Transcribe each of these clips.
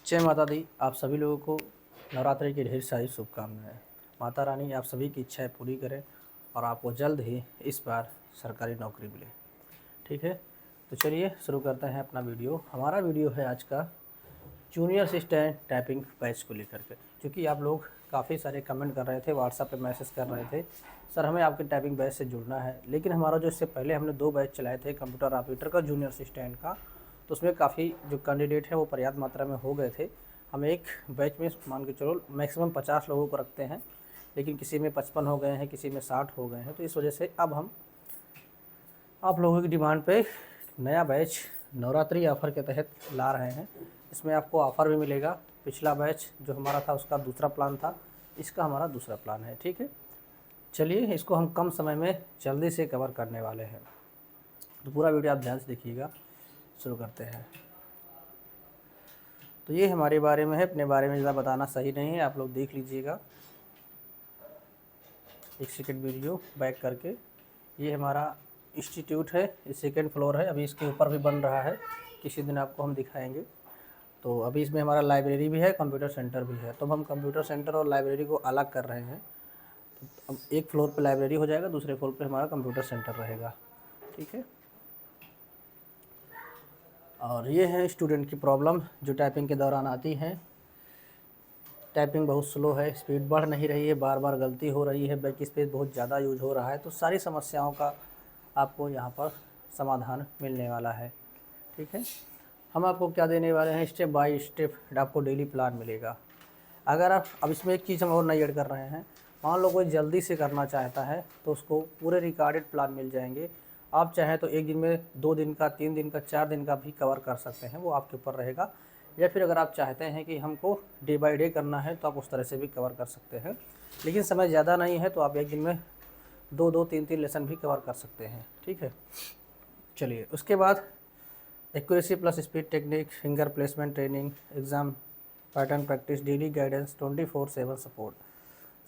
जय माता दी। आप सभी लोगों को नवरात्रि की ढेर सारी शुभकामनाएं। माता रानी आप सभी की इच्छाएं पूरी करें और आपको जल्द ही इस बार सरकारी नौकरी मिले। ठीक है, तो चलिए शुरू करते हैं अपना वीडियो। हमारा वीडियो है आज का जूनियर असिस्टेंट टाइपिंग बैच को लेकर के, क्योंकि आप लोग काफ़ी सारे कमेंट कर रहे थे, व्हाट्सएप पे मैसेज कर रहे थे, सर हमें आपके टाइपिंग बैच से जुड़ना है। लेकिन हमारा जो इससे पहले हमने 2 बैच चलाए थे कंप्यूटर ऑपरेटर का जूनियर असिस्टेंट का, तो उसमें काफ़ी जो कैंडिडेट है वो पर्याप्त मात्रा में हो गए थे। हम एक बैच में मान के चलो मैक्सिमम 50 लोगों को रखते हैं, लेकिन किसी में 55 हो गए हैं, किसी में 60 हो गए हैं। तो इस वजह से अब हम आप लोगों की डिमांड पे नया बैच नवरात्रि ऑफ़र के तहत ला रहे हैं। इसमें आपको ऑफ़र भी मिलेगा। पिछला बैच जो हमारा था उसका दूसरा प्लान था, इसका हमारा दूसरा प्लान है। ठीक है, चलिए इसको हम कम समय में जल्दी से कवर करने वाले हैं, तो पूरा वीडियो आप ध्यान से देखिएगा। शुरू करते हैं। तो ये हमारे बारे में है, अपने बारे में ज़्यादा बताना सही नहीं है, आप लोग देख लीजिएगा। एक सेकंड वीडियो बैक करके। ये हमारा इंस्टीट्यूट है, ये सेकंड फ्लोर है, अभी इसके ऊपर भी बन रहा है, किसी दिन आपको हम दिखाएंगे। तो अभी इसमें हमारा लाइब्रेरी भी है, कंप्यूटर सेंटर भी है। तो हम कंप्यूटर सेंटर और लाइब्रेरी को अलग कर रहे हैं। तो अब एक फ्लोर पे लाइब्रेरी हो जाएगा, दूसरे फ्लोर पे हमारा कंप्यूटर सेंटर रहेगा। ठीक है, और ये है स्टूडेंट की प्रॉब्लम जो टाइपिंग के दौरान आती है। टाइपिंग बहुत स्लो है, स्पीड बढ़ नहीं रही है, बार बार गलती हो रही है, बैक स्पेस बहुत ज़्यादा यूज हो रहा है। तो सारी समस्याओं का आपको यहाँ पर समाधान मिलने वाला है। ठीक है, हम आपको क्या देने वाले हैं, स्टेप बाय स्टेप आपको डेली प्लान मिलेगा। अगर आप अब इसमें एक चीज़ हम और नई ऐड कर रहे हैं, मान लो कोई जल्दी से करना चाहता है तो उसको पूरे रिकॉर्डेड प्लान मिल जाएंगे। आप चाहें तो एक दिन में 2 दिन का, 3 दिन का, 4 दिन का भी कवर कर सकते हैं, वो आपके ऊपर रहेगा। या फिर अगर आप चाहते हैं कि हमको डे बाय डे करना है तो आप उस तरह से भी कवर कर सकते हैं। लेकिन समय ज़्यादा नहीं है तो आप एक दिन में 2-2, 3-3 लेसन भी कवर कर सकते हैं। ठीक है, चलिए उसके बाद accuracy plus speed technique, finger placement training, exam pattern practice, daily guidance, 24/7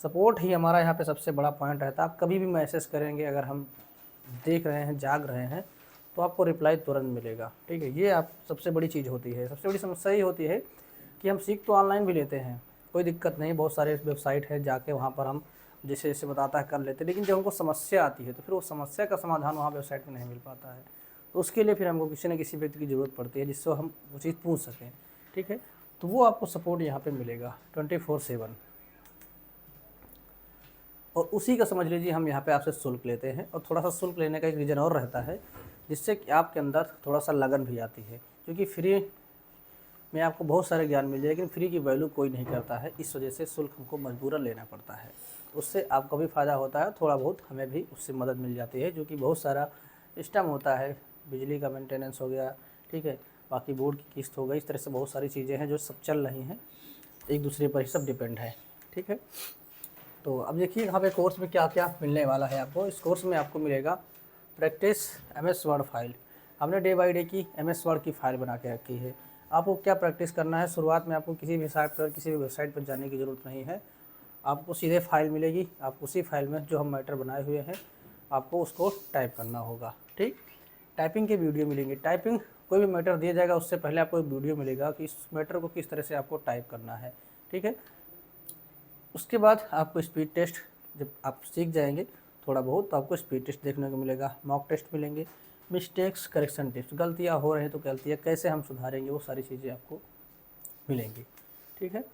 support ही हमारा यहाँ पे सबसे बड़ा पॉइंट रहता है। आप कभी भी मैसेज करेंगे, अगर हम देख रहे हैं, जाग रहे हैं, तो आपको रिप्लाई तुरंत मिलेगा। ठीक है, ये आप सबसे बड़ी चीज़ होती है। सबसे बड़ी समस्या ये होती है कि हम सीख तो ऑनलाइन भी लेते हैं, कोई दिक्कत नहीं, बहुत सारे वेबसाइट है, जाके वहाँ पर हम जैसे जैसे बताता है कर लेते हैं। लेकिन जब हमको समस्या आती है तो फिर वो समस्या का समाधान वहाँ वेबसाइट में नहीं मिल पाता है। तो उसके लिए फिर हमको किसी न किसी व्यक्ति की ज़रूरत पड़ती है जिससे हम वो चीज़ पूछ सकें। ठीक है, तो वो आपको सपोर्ट यहाँ पे मिलेगा 24/7। और उसी का समझ लीजिए हम यहाँ पे आपसे शुल्क लेते हैं, और थोड़ा सा शुल्क लेने का एक रीज़न और रहता है, जिससे कि आपके अंदर थोड़ा सा लगन भी आती है, क्योंकि फ्री में आपको बहुत सारे ज्ञान मिल जाए, लेकिन फ्री की वैल्यू कोई नहीं करता है। इस वजह से शुल्क हमको मजबूरन लेना पड़ता है। उससे आपको भी फ़ायदा होता है, थोड़ा बहुत हमें भी उससे मदद मिल जाती है, जो कि बहुत सारा सिस्टम होता है, बिजली का मेंटेनेंस हो गया, ठीक है, बाकी बोर्ड की किस्त हो गई, इस तरह से बहुत सारी चीज़ें हैं जो सब चल रही हैं, एक दूसरे पर ही सब डिपेंड है। ठीक है, तो अब देखिए यहाँ पे कोर्स में क्या क्या मिलने वाला है आपको। इस कोर्स में आपको मिलेगा प्रैक्टिस MS वर्ड फाइल। हमने डे बाय डे की MS वर्ड की फ़ाइल बना के रखी है। आपको क्या प्रैक्टिस करना है, शुरुआत में आपको किसी भी साइट पर, किसी भी वेबसाइट पर जाने की ज़रूरत नहीं है। आपको सीधे फाइल मिलेगी, आप उसी फाइल में जो हम मैटर बनाए हुए हैं आपको उसको टाइप करना होगा। ठीक, टाइपिंग के वीडियो मिलेंगे। टाइपिंग कोई भी मैटर दिया जाएगा उससे पहले आपको एक वीडियो मिलेगा कि इस मैटर को किस तरह से आपको टाइप करना है। ठीक है, उसके बाद आपको स्पीड टेस्ट, जब आप सीख जाएंगे थोड़ा बहुत, तो आपको स्पीड टेस्ट देखने को मिलेगा, मॉक टेस्ट मिलेंगे, मिस्टेक्स करेक्शन टेस्ट, गलतियाँ हो रही हैं तो गलतियाँ कैसे हम सुधारेंगे, वो सारी चीज़ें आपको मिलेंगी। ठीक है,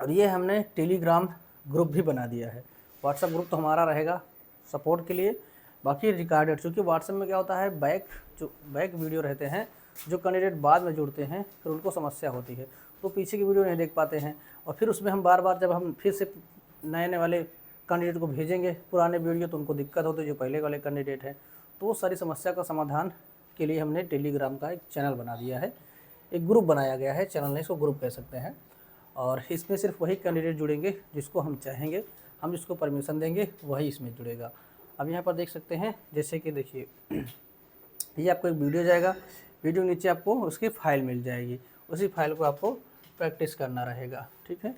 और ये हमने टेलीग्राम ग्रुप भी बना दिया है। व्हाट्सएप ग्रुप तो हमारा रहेगा सपोर्ट के लिए, बाकी रिकॉर्डेड, क्योंकि व्हाट्सएप में क्या होता है, बैक वीडियो रहते हैं, जो कैंडिडेट बाद में जुड़ते हैं फिर उनको समस्या होती है, तो पीछे की वीडियो नहीं देख पाते हैं। और फिर उसमें हम बार बार जब हम फिर से नए नए वाले कैंडिडेट को भेजेंगे पुराने वीडियो, तो उनको दिक्कत होती है जो पहले वाले कैंडिडेट हैं। तो वो सारी समस्या का समाधान के लिए हमने टेलीग्राम का एक चैनल बना दिया है, एक ग्रुप बनाया गया है, चैनल नहीं इसको ग्रुप कह सकते हैं। और इसमें सिर्फ वही कैंडिडेट जुड़ेंगे जिसको हम चाहेंगे, हम जिसको परमिशन देंगे वही इसमें जुड़ेगा। अब यहाँ पर देख सकते हैं, जैसे कि देखिए ये आपको एक वीडियो जाएगा, वीडियो नीचे आपको उसकी फ़ाइल मिल जाएगी, उसी फाइल को आपको प्रैक्टिस करना रहेगा। ठीक है,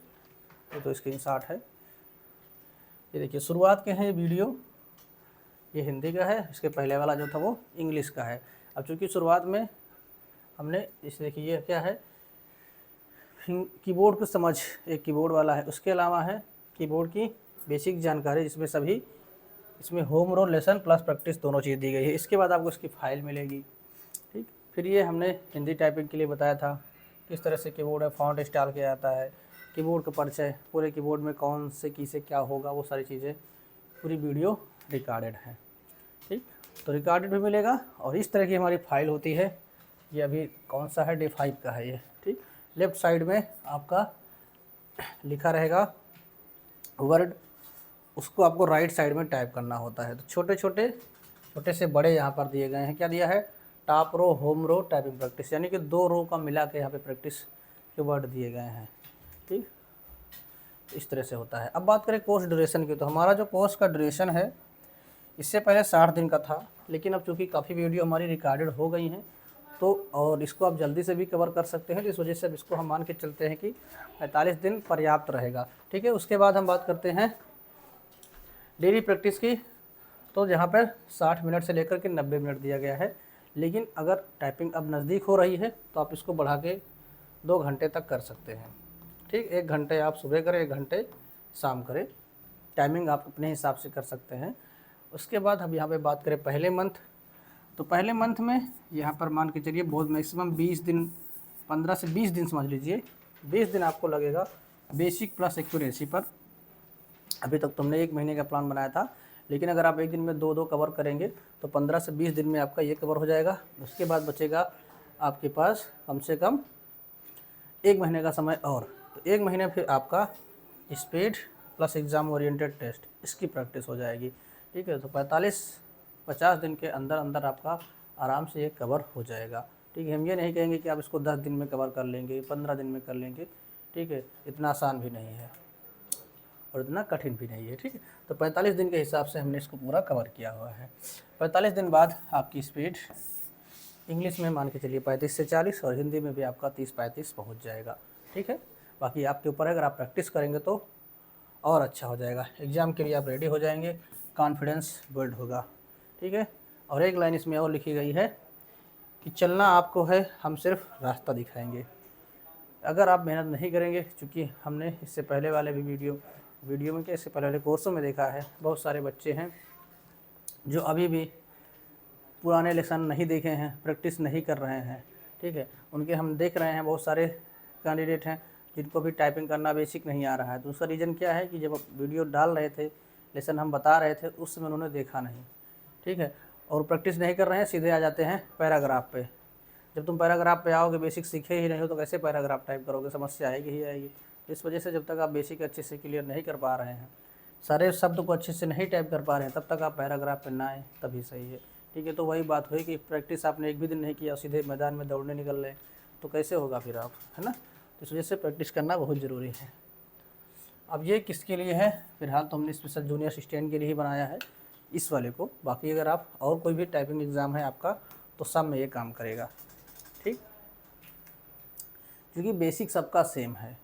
ये तो स्क्रीनशॉट है, ये देखिए शुरुआत के हैं ये वीडियो, ये हिंदी का है, इसके पहले वाला जो था वो इंग्लिश का है। अब चूँकि शुरुआत में हमने इस देखिए ये क्या है, कीबोर्ड की समझ एक कीबोर्ड वाला है, उसके अलावा है कीबोर्ड की बेसिक जानकारी, जिसमें सभी इसमें home role lesson plus practice दोनों चीज़ दी गई है। इसके बाद आपको इसकी फ़ाइल मिलेगी। ठीक, फिर ये हमने हिंदी टाइपिंग के लिए बताया था किस तरह से कीबोर्ड है, फ़ॉन्ट इंस्टॉल किया जाता है, कीबोर्ड का परिचय, पूरे कीबोर्ड में कौन से की से क्या होगा, वो सारी चीज़ें पूरी वीडियो रिकॉर्डेड है। ठीक, तो रिकॉर्डेड भी मिलेगा। और इस तरह की हमारी फ़ाइल होती है। ये अभी कौन सा है, D5 का है ये। ठीक, लेफ़्ट साइड में आपका लिखा रहेगा वर्ड, उसको आपको राइट साइड में टाइप करना होता है। तो छोटे से बड़े यहाँ पर दिए गए हैं। क्या दिया है, टॉप रो, होम रो, टाइपिंग प्रैक्टिस, यानी कि 2 रो का मिला के यहाँ पे प्रैक्टिस के वर्ड दिए गए हैं। ठीक, इस तरह से होता है। अब बात करें कोर्स ड्यूरेशन की, तो हमारा जो कोर्स का ड्यूरेशन है इससे पहले 60 दिन का था, लेकिन अब चूँकि काफ़ी वीडियो हमारी रिकॉर्डेड हो गई हैं तो और इसको आप जल्दी से भी कवर कर सकते हैं, तो इस वजह से अब इसको हम मान के चलते हैं कि 45 दिन पर्याप्त रहेगा। ठीक है, उसके बाद हम बात करते हैं डेली प्रैक्टिस की। तो जहाँ पर 60 मिनट से लेकर के 90 मिनट दिया गया है, लेकिन अगर टाइपिंग अब नज़दीक हो रही है तो आप इसको बढ़ा के 2 घंटे तक कर सकते हैं। ठीक, 1 घंटे आप सुबह करें, 1 घंटे शाम करें, टाइमिंग आप अपने हिसाब से कर सकते हैं। उसके बाद हम यहाँ पे बात करें पहले मंथ, तो पहले मंथ में यहाँ पर मान के चलिए बहुत मैक्सिमम 20 दिन, 15 से 20 दिन समझ लीजिए, 20 दिन आपको लगेगा बेसिक प्लस एक्यूरेसी पर। अभी तक तुमने 1 महीने का प्लान बनाया था, लेकिन अगर आप एक दिन में 2-2 कवर करेंगे तो 15 से 20 दिन में आपका ये कवर हो जाएगा। उसके बाद बचेगा आपके पास कम से कम 1 महीने का समय और, तो 1 महीने फिर आपका speed plus exam oriented test, इसकी प्रैक्टिस हो जाएगी। ठीक है, तो 45-50 दिन के अंदर अंदर आपका आराम से ये कवर हो जाएगा। ठीक है, हम ये नहीं कहेंगे कि आप इसको 10 दिन में कवर कर लेंगे, 15 दिन में कर लेंगे। ठीक है, इतना आसान भी नहीं है और इतना कठिन भी नहीं है। ठीक है, तो 45 दिन के हिसाब से हमने इसको पूरा कवर किया हुआ है। 45 दिन बाद आपकी स्पीड इंग्लिश में मान के चलिए 35 से 40 और हिंदी में भी आपका 30-35 पहुँच जाएगा। ठीक है, बाकी आपके ऊपर है, अगर आप प्रैक्टिस करेंगे तो और अच्छा हो जाएगा, एग्ज़ाम के लिए आप रेडी हो जाएंगे, कॉन्फिडेंस बिल्ड होगा। ठीक है, और एक लाइन इसमें और लिखी गई है कि चलना आपको है, हम सिर्फ रास्ता दिखाएंगे। अगर आप मेहनत नहीं करेंगे, चूँकि हमने इससे पहले वाले भी वीडियो में क्या इससे पहले वाले कोर्सों में देखा है, बहुत सारे बच्चे हैं जो अभी भी पुराने लेसन नहीं देखे हैं, प्रैक्टिस नहीं कर रहे हैं। ठीक है, उनके हम देख रहे हैं बहुत सारे कैंडिडेट हैं जिनको भी टाइपिंग करना बेसिक नहीं आ रहा है। तो उसका रीज़न क्या है कि जब वीडियो डाल रहे थे, लेसन हम बता रहे थे, उस समय उन्होंने देखा नहीं। ठीक है, और प्रैक्टिस नहीं कर रहे हैं, सीधे आ जाते हैं पैराग्राफ पे। जब तुम पैराग्राफ पे आओगे, बेसिक सीखे ही नहीं हो तो कैसे पैराग्राफ टाइप करोगे, समस्या आएगी ही आएगी। इस वजह से जब तक आप बेसिक अच्छे से क्लियर नहीं कर पा रहे हैं, सारे शब्द को अच्छे से नहीं टाइप कर पा रहे हैं, तब तक आप पैराग्राफ पे ना आए तभी सही है। ठीक है, तो वही बात हुई कि प्रैक्टिस आपने एक भी दिन नहीं किया, सीधे मैदान में दौड़ने निकल रहे तो कैसे होगा फिर आप, है ना। तो इस वजह से प्रैक्टिस करना बहुत ज़रूरी है। अब ये किसके लिए है, फिलहाल तो हमने स्पेशल जूनियर असिस्टेंट के लिए ही बनाया है इस वाले को। बाकी अगर आप और कोई भी टाइपिंग एग्ज़ाम है आपका तो सब में ये काम करेगा। ठीक, क्योंकि बेसिक सबका सेम है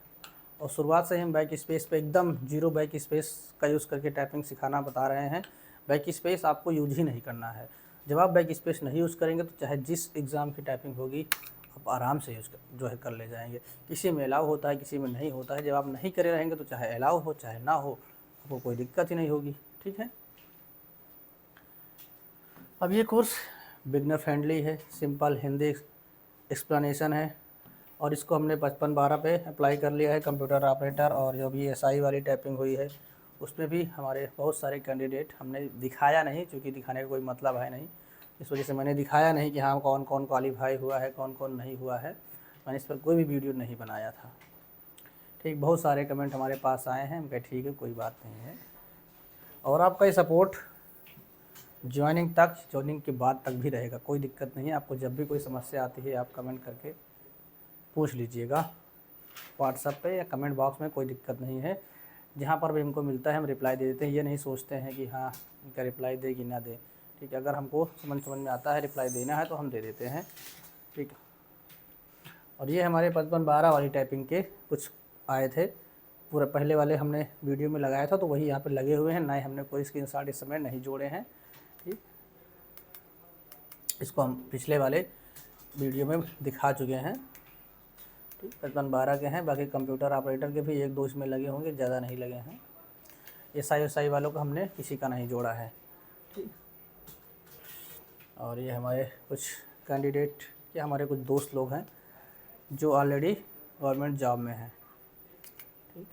और शुरुआत से हम बैक स्पेस पे एकदम जीरो बैक स्पेस का यूज़ करके टाइपिंग सिखाना बता रहे हैं। बैक स्पेस आपको यूज ही नहीं करना है। जब आप बैक स्पेस नहीं यूज़ करेंगे तो चाहे जिस एग्ज़ाम की टाइपिंग होगी आप आराम से जो है कर ले जाएंगे। किसी में अलाउ होता है, किसी में नहीं होता है। जब आप नहीं करे रहेंगे तो चाहे अलाउ हो चाहे ना हो, आपको कोई दिक्कत ही नहीं होगी। ठीक है, अब ये कोर्स बिगनर फ्रेंडली है, सिंपल हिंदी एक्सप्लेनेशन है और इसको हमने 55-12 पे अप्लाई कर लिया है। कंप्यूटर ऑपरेटर और जो भी एसआई वाली टाइपिंग हुई है उसमें भी हमारे बहुत सारे कैंडिडेट, हमने दिखाया नहीं क्योंकि दिखाने का कोई मतलब है नहीं, इस वजह से मैंने दिखाया नहीं कि हाँ कौन कौन क्वालीफाई हुआ है, कौन कौन नहीं हुआ है। मैंने इस पर कोई भी वीडियो नहीं बनाया था। ठीक, बहुत सारे कमेंट हमारे पास आए हैं, हम कहे ठीक है कोई बात नहीं है। और आपका ये सपोर्ट ज्वाइनिंग के बाद तक भी रहेगा, कोई दिक्कत नहीं है। आपको जब भी कोई समस्या आती है आप कमेंट करके पूछ लीजिएगा व्हाट्सएप पे या कमेंट बॉक्स में, कोई दिक्कत नहीं है। जहाँ पर भी हमको मिलता है हम रिप्लाई दे देते हैं, ये नहीं सोचते हैं कि हाँ इनका रिप्लाई दे कि ना दे। ठीक है, अगर हमको समझ में आता है रिप्लाई देना है तो हम दे देते हैं। ठीक है, और ये हमारे 55-12 वाली टाइपिंग के कुछ आए थे, पूरा पहले वाले हमने वीडियो में लगाया था तो वही यहाँ पे लगे हुए हैं, ना ही हमने कोई स्क्रीनशॉट इस समय नहीं जोड़े हैं। ठीक, इसको हम पिछले वाले वीडियो में दिखा चुके हैं। ठीक, 5512 के हैं। बाकी कंप्यूटर ऑपरेटर के भी 1-2 इसमें लगे होंगे, ज़्यादा नहीं लगे हैं। SI वालों का हमने किसी का नहीं जोड़ा है। ठीक, और ये हमारे कुछ कैंडिडेट या हमारे कुछ दोस्त लोग हैं जो ऑलरेडी गवर्नमेंट जॉब में हैं। ठीक,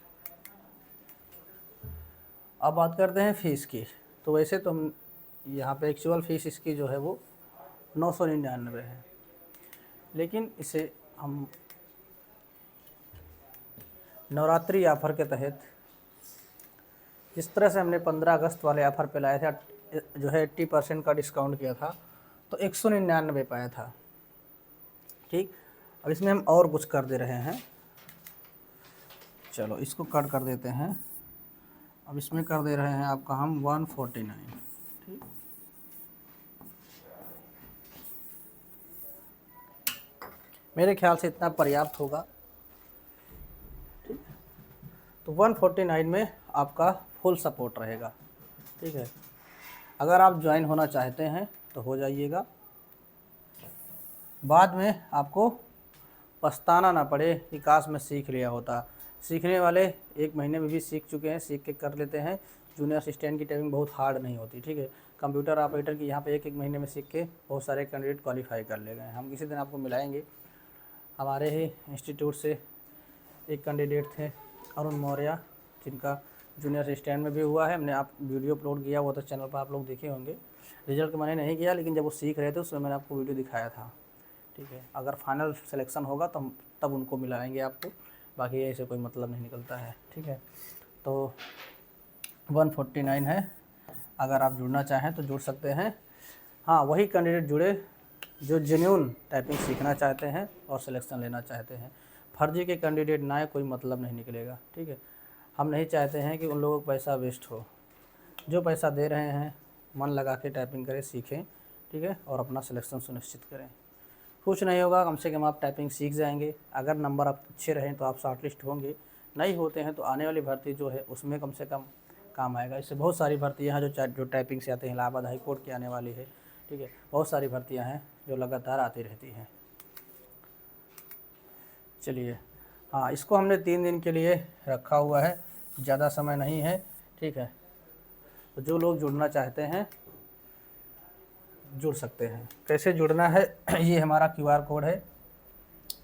अब बात करते हैं फ़ीस की। तो वैसे तो हम यहाँ पे एक्चुअल फ़ीस इसकी जो है वो 999 है, लेकिन इसे हम नवरात्रि ऑफ़र के तहत जिस तरह से हमने 15 अगस्त वाले ऑफ़र पे लाया था, जो है 80% का डिस्काउंट किया था, तो 199 पाया था। ठीक, अब इसमें हम और कुछ कर दे रहे हैं। चलो इसको कट कर देते हैं। अब इसमें कर दे रहे हैं आपका हम 149। ठीक, मेरे ख्याल से इतना पर्याप्त होगा। ठीक, तो 149 में आपका फुल सपोर्ट रहेगा। ठीक है, अगर आप ज्वाइन होना चाहते हैं तो हो जाइएगा, बाद में आपको पछताना ना पड़े कि काश मैं सीख लिया होता। सीखने वाले 1 महीने में भी सीख चुके हैं, सीख के कर लेते हैं। जूनियर असिस्टेंट की टाइमिंग बहुत हार्ड नहीं होती। ठीक है, कंप्यूटर ऑपरेटर की यहाँ पे 1-1 महीने में सीख के बहुत सारे कैंडिडेट क्वालिफाई कर ले गए हैं। हम किसी दिन आपको मिलाएंगे। हमारे ही इंस्टीट्यूट से एक कैंडिडेट थे अरुण मौर्य, जिनका जूनियर असिस्टेंट में भी हुआ है। हमने आप वीडियो अपलोड किया हुआ था चैनल पर, आप लोग देखे होंगे। रिजल्ट मैंने नहीं किया, लेकिन जब वो सीख रहे थे उसमें मैंने आपको वीडियो दिखाया था। ठीक है, अगर फाइनल सिलेक्शन होगा तो हम तब उनको मिलाएंगे आपको, बाकी ऐसे कोई मतलब नहीं निकलता है। ठीक है, तो 149 है। अगर आप जुड़ना चाहें तो जुड़ सकते हैं। हाँ, वही कैंडिडेट जुड़े जो जेन्युइन टाइपिंग सीखना चाहते हैं और सिलेक्शन लेना चाहते हैं। फर्जी के कैंडिडेट ना आए, कोई मतलब नहीं निकलेगा। ठीक है, हम नहीं चाहते हैं कि उन लोगों का पैसा वेस्ट हो। जो पैसा दे रहे हैं मन लगा के टाइपिंग करें, सीखें। ठीक है, और अपना सिलेक्शन सुनिश्चित करें। कुछ नहीं होगा, कम से कम आप टाइपिंग सीख जाएंगे। अगर नंबर आप अच्छे रहें तो आप शॉर्टलिस्ट होंगे, नहीं होते हैं तो आने वाली भर्ती जो है उसमें कम से कम काम आएगा। इससे बहुत सारी भर्तियाँ हैं जो टाइपिंग से आते हैं। इलाहाबाद हाई कोर्ट की आने वाली है। ठीक है, बहुत सारी भर्तियाँ हैं जो लगातार आती रहती हैं। चलिए, हाँ, इसको हमने 3 दिन के लिए रखा हुआ है, ज़्यादा समय नहीं है। ठीक है, तो जो लोग जुड़ना चाहते हैं जुड़ सकते हैं। कैसे जुड़ना है, ये हमारा QR कोड है।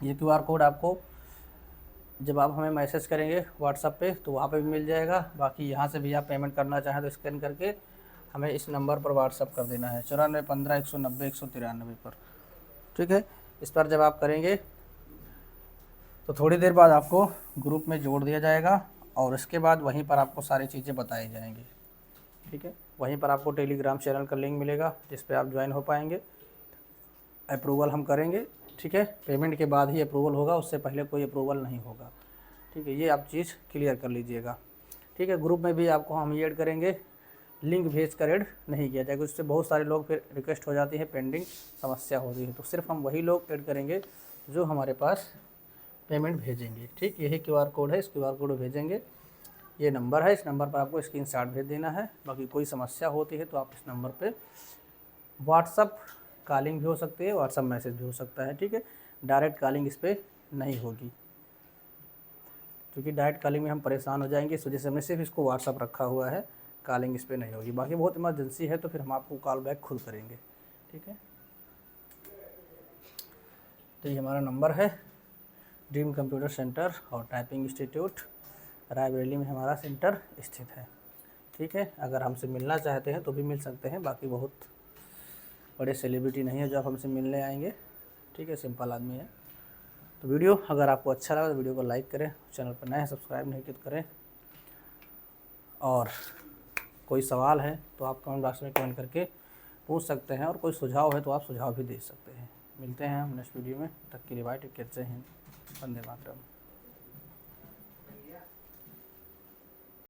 ये QR कोड आपको जब आप हमें मैसेज करेंगे व्हाट्सएप पे तो वहाँ पे भी मिल जाएगा। बाकी यहाँ से भी आप पेमेंट करना चाहें तो स्कैन करके हमें इस नंबर पर व्हाट्सएप कर देना है 9415 190 193 पर। ठीक है, इस पर जब आप करेंगे तो थोड़ी देर बाद आपको ग्रुप में जोड़ दिया जाएगा और इसके बाद वहीं पर आपको सारी चीज़ें बताई जाएंगी। ठीक है, वहीं पर आपको टेलीग्राम चैनल का लिंक मिलेगा जिस पे आप ज्वाइन हो पाएंगे। अप्रूवल हम करेंगे। ठीक है, पेमेंट के बाद ही अप्रूवल होगा, उससे पहले कोई अप्रूवल नहीं होगा। ठीक है, ये आप चीज़ क्लियर कर लीजिएगा। ठीक है, ग्रुप में भी आपको हम ऐड करेंगे, लिंक भेज कर ऐड नहीं किया जाएगा। उससे बहुत सारे लोग फिर रिक्वेस्ट हो जाती है, पेंडिंग समस्या होती है। तो सिर्फ हम वही लोग ऐड करेंगे जो हमारे पास पेमेंट भेजेंगे। ठीक, यही QR कोड है, इस QR कोड भेजेंगे। ये नंबर है, इस नंबर पर आपको स्क्रीनशॉट भेज देना है। बाकी कोई समस्या होती है तो आप इस नंबर पे व्हाट्सअप कॉलिंग भी हो सकती है, व्हाट्सअप मैसेज भी हो सकता है। ठीक है, डायरेक्ट कॉलिंग इस पर नहीं होगी, क्योंकि डायरेक्ट कॉलिंग में हम परेशान हो जाएंगे। इस वजह से हमने सिर्फ इसको व्हाट्सअप रखा हुआ है, कॉलिंग इस पर नहीं होगी। बाकी बहुत इमरजेंसी है तो फिर हम आपको कॉल बैक खुद करेंगे। ठीक है, तो ये हमारा नंबर है। ड्रीम कंप्यूटर सेंटर और टाइपिंग इंस्टीट्यूट, रायबरेली में हमारा सेंटर स्थित है। ठीक है, अगर हमसे मिलना चाहते हैं तो भी मिल सकते हैं। बाकी बहुत बड़े सेलिब्रिटी नहीं है जो आप हमसे मिलने आएंगे। ठीक है, सिंपल आदमी है। तो वीडियो अगर आपको अच्छा लगा तो वीडियो को लाइक करें, चैनल पर नए हैं सब्सक्राइब नहीं किया तो करें। और कोई सवाल है तो आप कमेंट बॉक्स में कमेंट करके पूछ सकते हैं, और कोई सुझाव है तो आप सुझाव भी दे सकते हैं। मिलते हैं हम नेक्स्ट वीडियो में, तब तक के लिए बाय, टेक केयर, जय हिंद, वंदे मातरम।